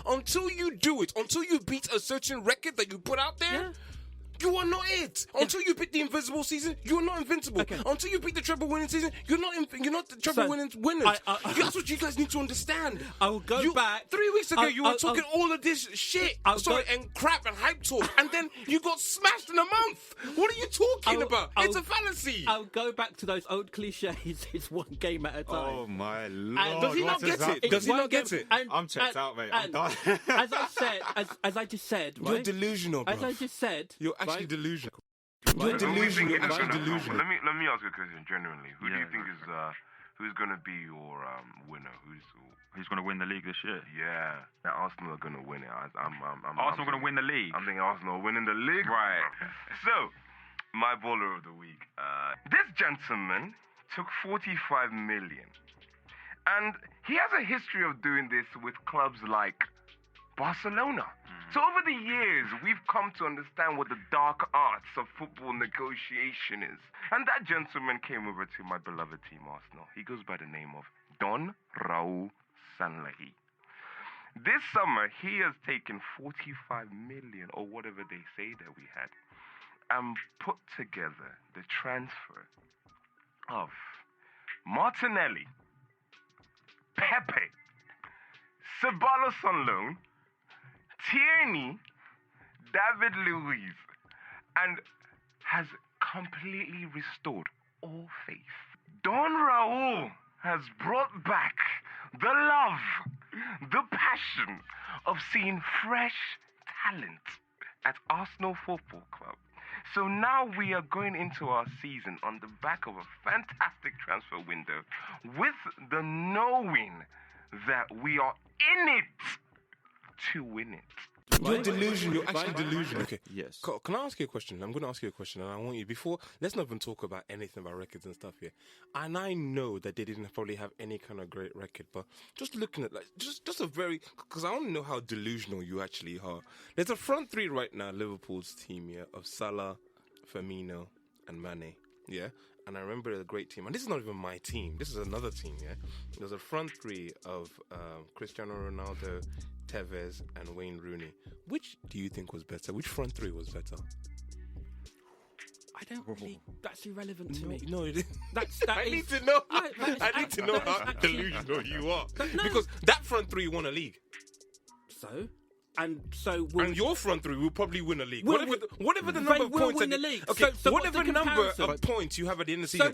until you do it, until you beat a certain record that you put out there, you are not it. Until you beat the invincible season, you're not invincible. Okay. Until you beat the treble winning season, you're not the treble winning winners. That's what you guys need to understand. I will go back. 3 weeks ago, you were talking all of this shit, and crap and hype talk, and then you got smashed in a month. What are you talking about? It's a fallacy. I'll go back to those old cliches. It's one game at a time. Oh my Lord! Does he not get it? Does he not get it? I'm checked out, mate. I'm done. As I said, as I just said, right? You're delusional, bro. As I just said, You're actually delusional. You're delusional. You're actually delusional. Let me ask you a question genuinely. Who do you think is who's going to be your winner? Who's going to win the league this year? Yeah, Arsenal are going to win it. Arsenal going to win the league. I'm thinking Arsenal are winning the league. Right. So, my baller of the week. This gentleman took 45 million, and he has a history of doing this with clubs like Barcelona. So over the years, we've come to understand what the dark arts of football negotiation is. And that gentleman came over to my beloved team, Arsenal. He goes by the name of Don Raul Sanlahi. This summer, he has taken 45 million, or whatever they say that we had, and put together the transfer of Martinelli, Pepe, Ceballos on loan, Tierney, David Luiz, and has completely restored all faith. Don Raul has brought back the love, the passion of seeing fresh talent at Arsenal Football Club. So now we are going into our season on the back of a fantastic transfer window with the knowing that we are in it to win it. You're delusional. You're actually delusional. Okay. Yes. Can I ask you a question? I'm going to ask you a question, and I want you let's not even talk about anything about records and stuff here. And I know that they didn't probably have any kind of great record, but just looking at just a very, because I want to know how delusional you actually are. There's a front three right now, Liverpool's team, of Salah, Firmino, and Mane. Yeah. And I remember a great team, and this is not even my team. This is another team. Yeah. There's a front three of Cristiano Ronaldo, Tevez, and Wayne Rooney. Which do you think was better? Which front three was better? I don't really. That's irrelevant to me. No, it isn't. I need to know. I need to know how delusional you are, because that front three won a league. And your front three will probably win a league. Whatever the number of points. Win the league. Okay, so whatever number of points you have at the end of the season.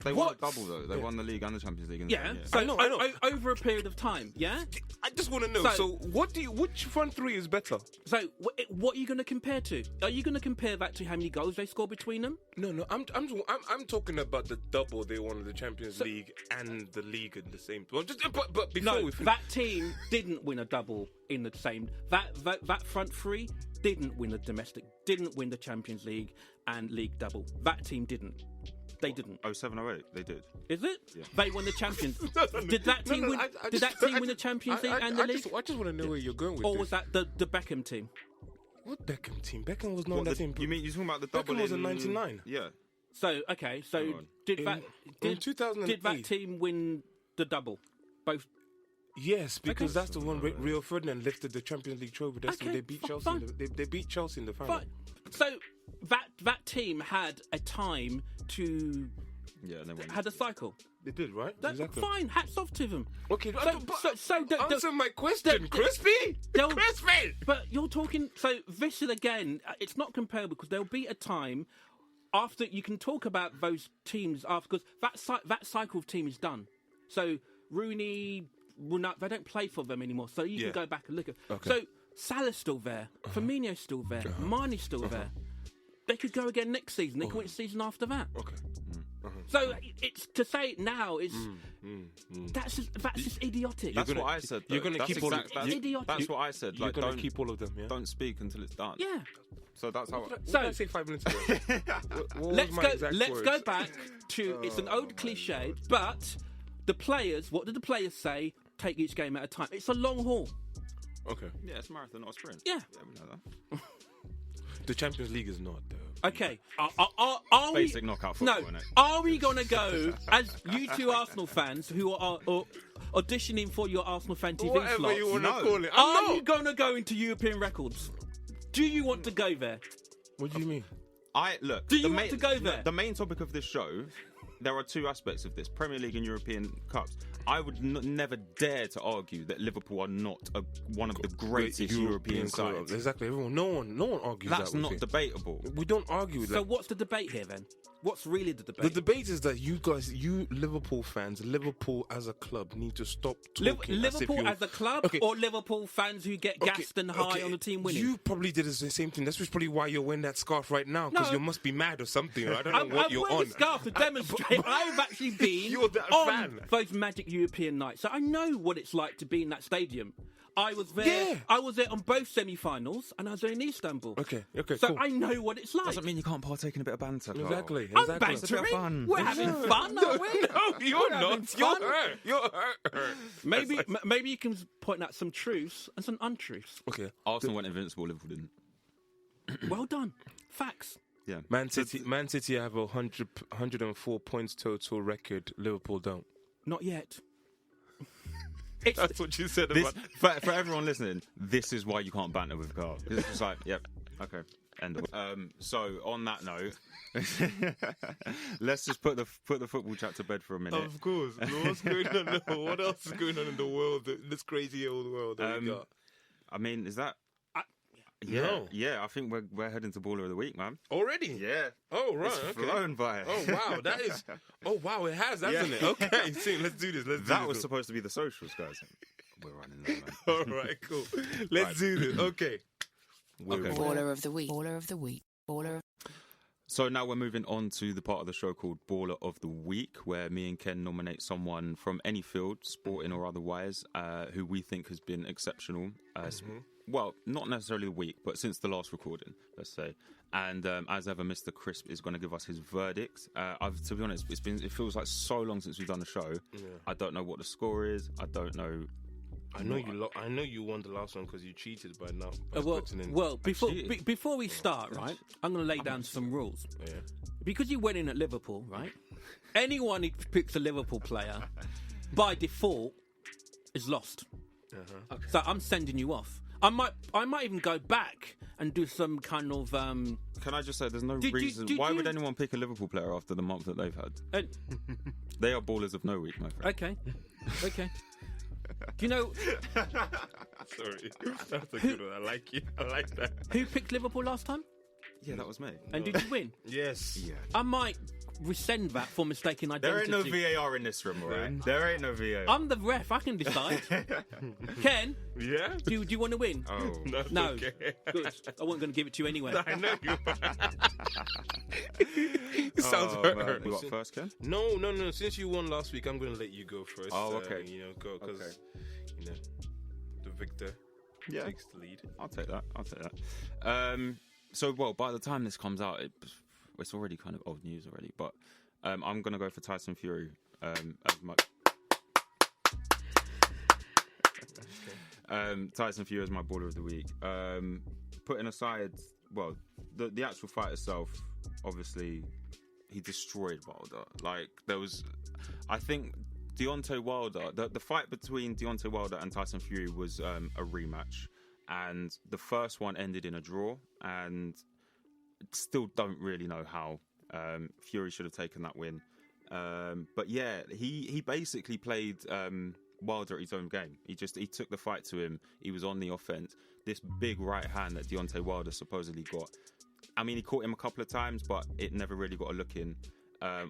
They won a double though. They won the league and the Champions League. I know. Over a period of time. Yeah. I just want to know. So which front three is better? So what are you going to compare to? Are you going to compare that to how many goals they score between them? No. I'm talking about the double they won the Champions League and the league in the same. Well, but before that team didn't win a double in the same. That front three didn't win the domestic, didn't win the Champions League and league double. That team didn't. They didn't. 07-08, they did. Is it? Yeah. They won the Champions. Did that team win? Did that team win the Champions League and the league? I just want to know where you're going with or this. was that the Beckham team? What Beckham team? Beckham was not that team. You mean you're talking about the double? Beckham was in 99. Yeah. So okay, so did in 2008, did that team win the double? Both. Yes, because that's the one Rio Ferdinand lifted the Champions League trophy. That's when they beat Chelsea. They beat Chelsea in the final. So that team had a time to had a cycle. They did, right? Exactly. Fine. Hats off to them. Okay, so answer my question, Crispy. Crispy. But you're talking. So this is again. It's not comparable because there'll be a time after you can talk about those teams after because that cycle of team is done. So Rooney. They don't play for them anymore, so you can go back and look at. Okay. So Salah's still there, Firmino's still there, Mane's still there. They could go again next season. They could win the season after that. Okay. So it's to say it now is that's just idiotic. That's what I said. You're going to keep all of them. Idiotic. That's what I said. You're going to keep all of them. Yeah? Don't speak until it's done. Yeah. So that's how. What did I say 5 minutes ago? Let's go back to it's an old cliche, but the players. What did the players say? Take each game at a time. It's a long haul. Okay. Yeah, it's a marathon, not a sprint. Yeah. We know that. The Champions League is not, though. Okay. Are basic knockout football, no. Are we going to go, as you two Arsenal fans who are auditioning for your Arsenal fan TV Whatever slot. you want to No. call it. Are you going to go into European records? Do you want to go there? What do you mean? Do you want to go there? The main topic of this show, there are two aspects of this: Premier League and European Cups. I would never dare to argue that Liverpool are not one of the greatest European sides. Exactly. No one argues that. That's not debatable. We don't argue with that. So what's the debate here then? What's really the debate? The debate is that you guys, you Liverpool fans, Liverpool as a club need to stop talking Liverpool as a club, or Liverpool fans who get gassed and high on the team winning? You probably did the same thing. That's probably why you're wearing that scarf right now, because you must be mad or something. I don't know what you're on. I'm wearing the scarf to demonstrate I've actually been You're that on fan. those magic European nights. So I know what it's like to be in that stadium. I was there. Yeah. I was there on both semi-finals, and I was there in Istanbul. Okay, So cool. I know what it's like. Doesn't mean you can't partake in a bit of banter. Carl. Exactly. I'm exactly. It's a bit of fun. bantering. We're having fun, aren't we? No, you're We're having not. fun. You're hurt. Maybe you can point out some truths and some untruths. Okay. Arsenal went invincible. Liverpool didn't. Well done. Facts. Yeah. Man City have 104 points total record. Liverpool don't. Not yet. That's what you said This, about. for everyone listening, this is why you can't banter with Carl. It's just like, yep, okay, end of. So on that note, let's just put the football chat to bed for a minute. Of course. What's going on? What else is going on in the world? This crazy old world that we got. I mean, is that? No. Yeah. I think we're heading to Baller of the Week, man. Already? Yeah. Oh, right. It's Okay. flown by. Oh, wow. That is. Oh, wow. It has, hasn't it? Okay. See, let's do this. That was supposed to be the socials, guys. We're running low, man. All right, cool. Let's do this. Okay. Baller of the week. Baller of the week. Baller. So now we're moving on to the part of the show called Baller of the Week, where me and Ken nominate someone from any field, sporting or otherwise, who we think has been exceptional. Well, not necessarily the week, but since the last recording, let's say. And as ever, Mr. Crisp is going to give us his verdict. To be honest, it feels like so long since we've done the show. Yeah. I don't know what the score is. I don't know. I know you won the last one because you cheated by now. Before we start, right, I'm going to lay down some rules. Yeah. Because you went in at Liverpool, right? Anyone who picks a Liverpool player, by default, is lost. Okay. So I'm sending you off. I might even go back and do some kind of. Can I just say, there's no reason. Why would anyone pick a Liverpool player after the month that they've had? They are ballers of no week, my friend. Okay. Do you know? Sorry, that's a good one. I like it. I like that. Who picked Liverpool last time? Yeah, that was me. And did you win? Yes. Yeah. I might rescind that for mistaken identity. There ain't no VAR in this room, alright? There ain't no VAR. I'm the ref. I can decide. Ken? Yeah? Do you want to win? Oh. No. Okay. Good. I wasn't going to give it to you anyway. I know you. It sounds hurt. You got first, Ken? No. Since you won last week, I'm going to let you go first. Oh, okay. Go because the victor takes the lead. I'll take that. So, by the time this comes out, it's already kind of old news already. But I'm going to go for Tyson Fury as my... Tyson Fury is my baller of the week. Putting aside, the actual fight itself, obviously, he destroyed Wilder. Like, I think Deontay Wilder, the fight between Deontay Wilder and Tyson Fury was a rematch. And the first one ended in a draw. And still don't really know how Fury should have taken that win. But yeah, he basically played Wilder at his own game. He took the fight to him. He was on the offense. This big right hand that Deontay Wilder supposedly got. I mean, he caught him a couple of times, but it never really got a look in.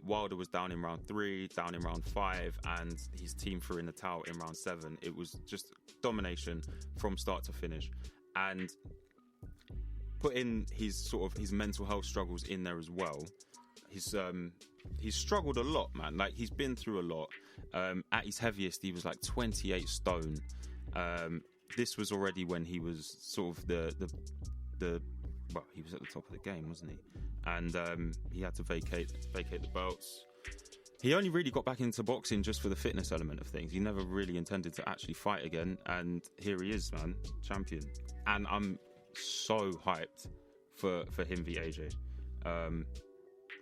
Wilder was down in round 3, down in round 5, and his team threw in the towel in round 7. It was just domination from start to finish. And putting his mental health struggles in there as well. He's struggled a lot, man. Like, he's been through a lot. At his heaviest, he was like 28 stone. This was already when he was sort of he was at the top of the game, wasn't he? And he had to vacate the belts. He only really got back into boxing just for the fitness element of things. He never really intended to actually fight again. And here he is, man, champion. And I'm so hyped for him v AJ.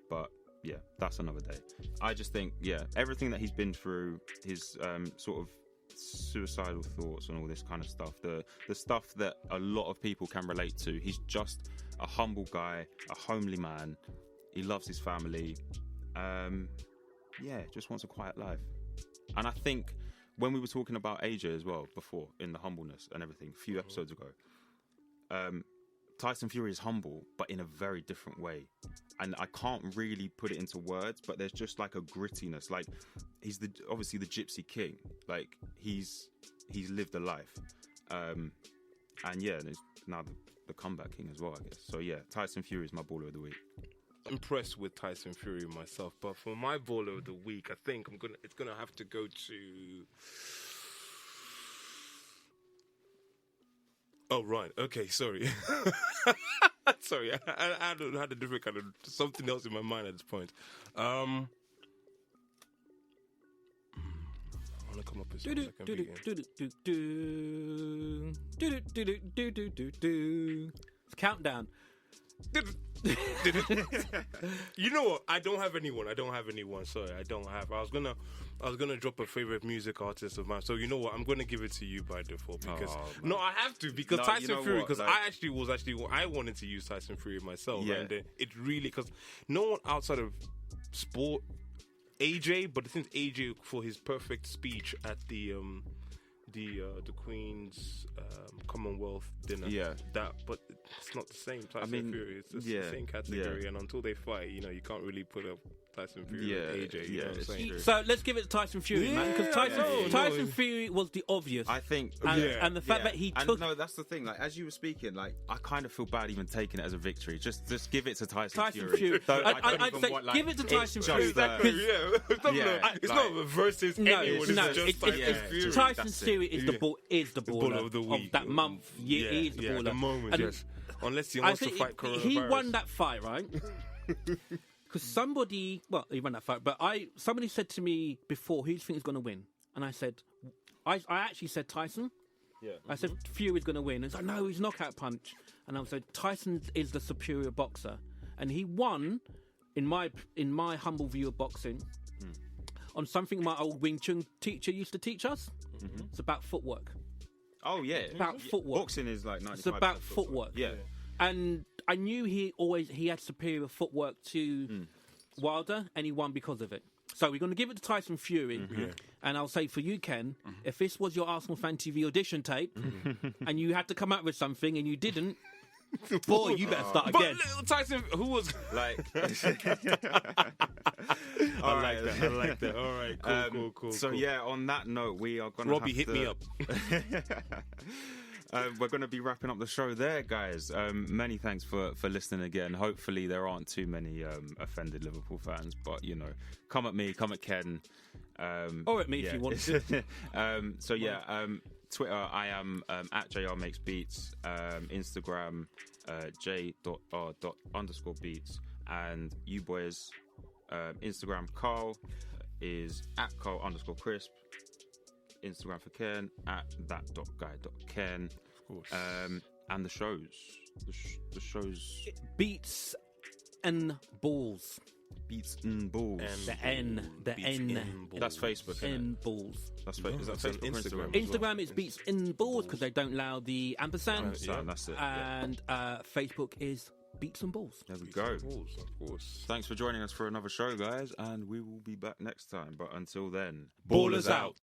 But yeah, that's another day. I just think, everything that he's been through, his sort of suicidal thoughts and all this kind of stuff. The stuff that a lot of people can relate to. He's just a humble guy, a homely man. He loves his family. Just wants a quiet life. And I think when we were talking about AJ as well before, in the humbleness and everything, a few episodes ago, Tyson Fury is humble, but in a very different way. And I can't really put it into words, but there's just like a grittiness. Like, he's obviously the Gypsy King. Like, he's lived a life. And there's now the comeback king as well, I guess. So yeah, Tyson Fury is my baller of the week. Impressed with Tyson Fury myself, but for my baller of the week, I think it's gonna have to go to. Oh right, okay, sorry, sorry, I had a different kind of something else in my mind at this point. I want to come up with something that can be. Countdown. You know what? I don't have anyone. Sorry, I don't have. I was gonna drop a favorite music artist of mine. So you know what? I'm gonna give it to you by default because I have to because Tyson Fury. Because I wanted to use Tyson Fury myself, and it really because no one outside of sport, AJ, but since AJ for his perfect speech at the Queen's Commonwealth dinner. Yeah, but it's not the same. Tyson Fury, it's the same category, and until they fight, you can't really put up Tyson Fury and AJ. You know what I'm saying? So let's give it to Tyson Fury, man, because Tyson Fury was the obvious. I think, and the fact that he took. No, that's the thing. Like, as you were speaking, like, I kind of feel bad even taking it as a victory. Just give it to Tyson Fury. I'd say give it to Tyson Fury. It's not versus anyone. It's just Tyson Fury. Tyson Fury is the baller of the week of that month. He is the baller. At the moment, yes. Unless he wants to fight coronavirus. He won that fight, right? Because he won that fight, but somebody said to me before, who do you think is going to win? And I said, I actually said Tyson. Yeah. I said Fury's going to win. And it's like, no, he's knockout punch. And I said, Tyson is the superior boxer. And he won, in my humble view of boxing, on something my old Wing Chun teacher used to teach us. Mm-hmm. It's about footwork. Oh, yeah. It's about footwork. Boxing is like 95%. It's about footwork. Yeah. And I knew he had superior footwork to Wilder, and he won because of it. So we're going to give it to Tyson Fury. And I'll say for you, Ken, if this was your Arsenal Fan TV audition tape, and you had to come up with something and you didn't, boy, you better start again. But Tyson, who was like? I like that. All right, cool. So yeah, on that note, we are going to Robbie hit me up. We're going to be wrapping up the show there, guys. Many thanks for listening again. Hopefully there aren't too many offended Liverpool fans, but come at me, come at Ken, or at me if you want to. Twitter, I am at JRMakesBeats, Instagram, j.r._beats, and you boys, Instagram Carl is at Carl_crisp, Instagram for Ken at that.guy.ken. Of course. And the shows. The shows. Beats and Balls. Beats and Balls. The N. That's Facebook. N Balls. That's Facebook. Is that Facebook or Instagram? Instagram is Beats and Balls because they don't allow the ampersand. That's it. And Facebook is Beats and Balls. There we go. Balls, of course. Thanks for joining us for another show, guys, and we will be back next time. But until then, Ballers out.